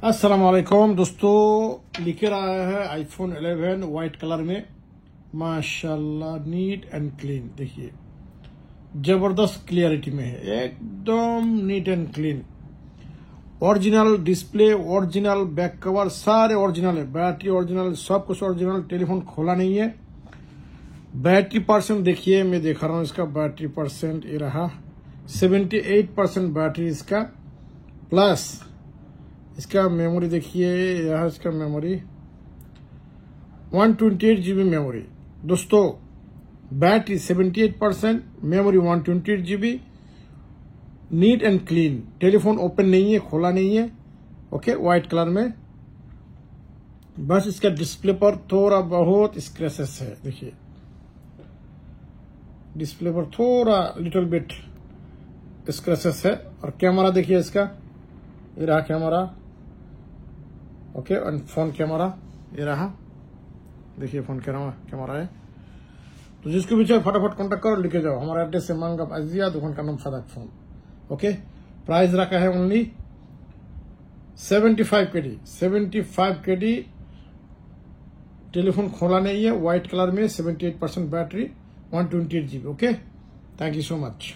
अस्सलाम वालेकुम दोस्तों, लेकर आया है आईफोन 11 वाइट कलर में। माशाल्लाह नीट एंड क्लीन, देखिए जबरदस्त क्लियरिटी में है, एकदम neat and clean. Original display, original back cover, सारे ओरिजिनल है। बैटरी ओरिजिनल, सब कुछ ओरिजिनल। टेलीफोन खोला नहीं है। बैटरी परसेंट देखिए, मैं दिखा रहा हूँ इसका बैटरी परसेंट। ये रहा 78% बैटरी इसका। प्लस इसका मेमोरी देखिए, यह इसका मेमोरी 128 GB मेमोरी। दोस्तों battery 78%, memory 128 GB, neat and clean. Telephone open नहीं है, खोला नहीं है। ओके, व्हाइट कलर में। बस इसका डिस्प्ले पर थोड़ा बहुत स्क्रैचेस है, देखिए डिस्प्ले पर थोड़ा लिटिल बिट स्क्रैचेस है। और कैमरा देखिए इसका, ये रहा कैमरा। ओके, और फोन कैमरा ये रहा, देखिए फोन कैमरा है। तो जिसको भी चाहिए फटाफट कांटेक्ट करो, लेके जाओ। हमारा एड्रेस है मंगम अजिया, दुकान का नाम सदाक फोन। ओके, प्राइस रखा है ओनली 75 KD। 75 KD। टेलीफोन खोला नहीं है, व्हाइट कलर में, 78% battery, 128 GB। Okay, thank you so much.